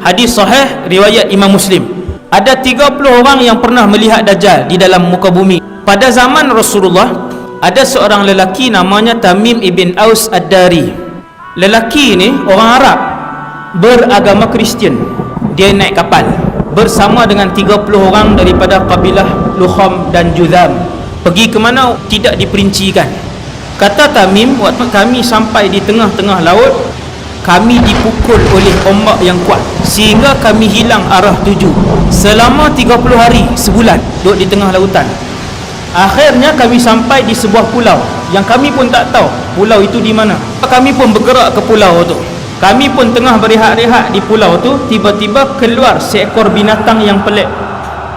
Hadis sahih riwayat Imam Muslim. Ada 30 orang yang pernah melihat Dajjal di dalam muka bumi. Pada zaman Rasulullah, ada seorang lelaki namanya Tamim ibn Aus Ad-Dari. Lelaki ini orang Arab, beragama Kristian. Dia naik kapal bersama dengan 30 orang daripada kabilah Lukham dan Juzam. Pergi ke mana tidak diperincikan. Kata Tamim, waktu kami sampai di tengah-tengah laut, kami dipukul oleh ombak yang kuat sehingga kami hilang arah tuju selama 30 hari, sebulan duduk di tengah lautan. Akhirnya kami sampai di sebuah pulau yang kami pun tak tahu pulau itu di mana. Kami pun bergerak ke pulau tu. Kami pun tengah berehat-rehat di pulau tu, tiba-tiba keluar seekor binatang yang pelik.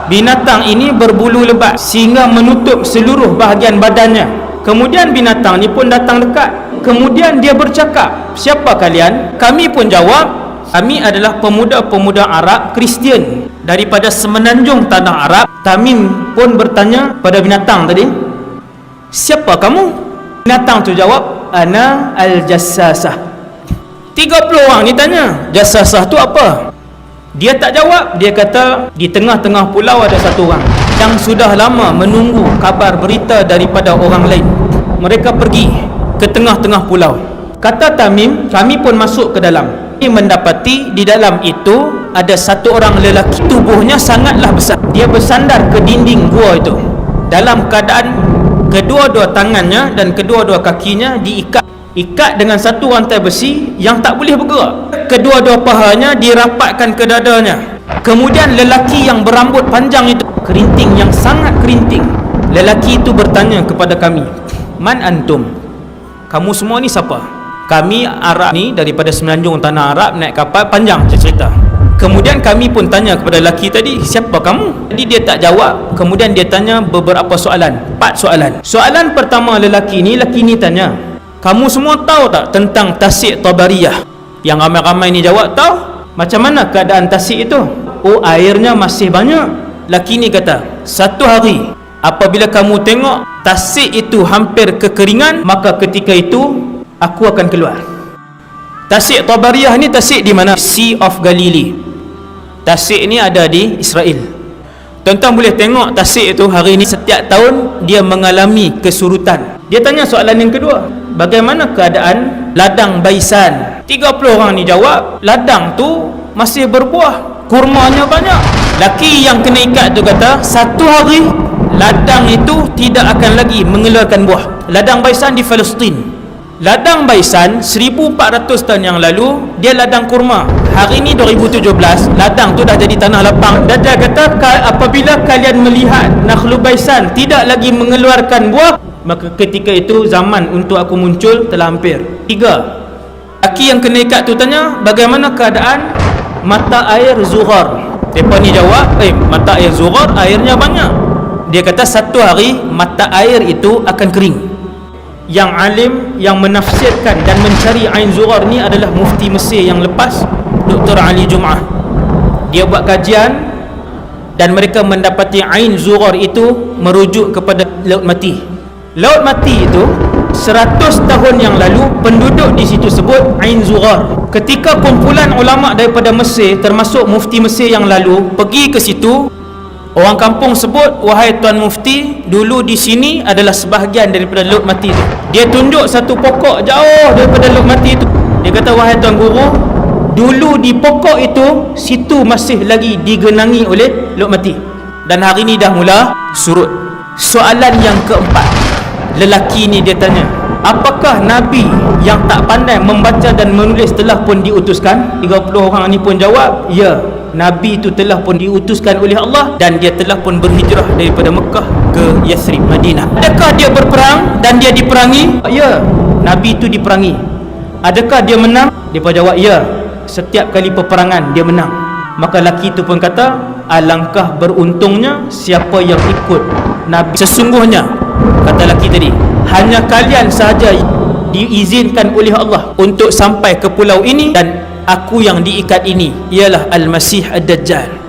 Binatang ini berbulu lebat sehingga menutup seluruh bahagian badannya. Kemudian binatang ni pun datang dekat. Kemudian dia bercakap, "Siapa kalian?" Kami pun jawab, "Kami adalah pemuda-pemuda Arab Kristian daripada semenanjung tanah Arab." Tamim pun bertanya pada binatang tadi, "Siapa kamu?" Binatang tu jawab, "Ana al-Jassasah." 30 orang ni tanya, "Jassasah tu apa?" Dia tak jawab. Dia kata, di tengah-tengah pulau ada satu orang yang sudah lama menunggu kabar berita daripada orang lain. Mereka pergi ke tengah-tengah pulau. Kata Tamim, kami pun masuk ke dalam. Kami mendapati di dalam itu ada satu orang lelaki, tubuhnya sangatlah besar. Dia bersandar ke dinding gua itu dalam keadaan kedua-dua tangannya dan kedua-dua kakinya diikat dengan satu rantai besi yang tak boleh bergerak. Kedua-dua pahanya dirapatkan ke dadanya. Kemudian lelaki yang berambut panjang itu, kerinting yang sangat kerinting. Lelaki itu bertanya kepada kami, "Man antum?" Kamu semua ni siapa? Kami Arab ni daripada semenanjung tanah Arab, naik kapal, panjang cerita. Kemudian kami pun tanya kepada lelaki tadi, "Siapa kamu?" Jadi dia tak jawab. Kemudian dia tanya beberapa soalan, 4 soalan. Soalan pertama lelaki ni tanya, "Kamu semua tahu tak tentang Tasik Tabariyah?" Yang ramai-ramai ni jawab, "Tahu." "Macam mana keadaan Tasik itu?" "Oh, airnya masih banyak." Lelaki ni kata, "Satu hari apabila kamu tengok Tasik itu hampir kekeringan, maka ketika itu aku akan keluar." Tasik Tabariyah ni tasik di mana? Sea of Galilee. Tasik ni ada di Israel. Tuan-tuan boleh tengok tasik itu hari ini setiap tahun dia mengalami kesurutan. Dia tanya soalan yang kedua, "Bagaimana keadaan ladang Baisan?" 30 orang ni jawab, "Ladang tu masih berbuah, kurmanya banyak." Laki yang kena ikat tu kata, "Satu hari ladang itu tidak akan lagi mengeluarkan buah." Ladang Baisan di Palestin. Ladang Baisan 1400 tahun yang lalu dia ladang kurma. Hari ini 2017, ladang tu dah jadi tanah lapang. Dan dia kata, apabila kalian melihat Nakhlu Baisan tidak lagi mengeluarkan buah, maka ketika itu zaman untuk aku muncul telah hampir. 3. Laki yang kena ikat tu tanya, "Bagaimana keadaan mata air Zughar?" Mereka ni jawab, "Mata air Zughar airnya banyak." Dia kata, "Satu hari mata air itu akan kering." Yang alim yang menafsirkan dan mencari Ain Zughar ni adalah mufti Mesir yang lepas, Dr. Ali Jum'ah. Dia buat kajian dan mereka mendapati Ain Zughar itu merujuk kepada Laut Mati. Laut Mati itu 100 tahun yang lalu penduduk di situ sebut Ain Zughar. Ketika kumpulan ulama daripada Mesir, termasuk mufti Mesir yang lalu, pergi ke situ, orang kampung sebut, "Wahai Tuan Mufti, dulu di sini adalah sebahagian daripada Laut Mati itu." Dia tunjuk satu pokok jauh daripada Laut Mati itu. Dia kata, "Wahai Tuan Guru, dulu di pokok itu, situ masih lagi digenangi oleh Laut Mati. Dan hari ini dah mula surut." Soalan yang keempat, lelaki ni dia tanya, "Apakah Nabi yang tak pandai membaca dan menulis telah pun diutuskan?" 30 orang ni pun jawab, "Ya, Nabi itu telah pun diutuskan oleh Allah dan dia telah pun berhijrah daripada Mekah ke Yathrib, Madinah." "Adakah dia berperang dan dia diperangi?" "Ya, Nabi itu diperangi." "Adakah dia menang?" Dia pun jawab, "Ya, setiap kali peperangan dia menang." Maka lelaki itu pun kata, "Alangkah beruntungnya siapa yang ikut Nabi. Sesungguhnya," kata lelaki tadi, "hanya kalian sahaja diizinkan oleh Allah untuk sampai ke pulau ini, dan aku yang diikat ini ialah Al-Masih Ad-Dajjal."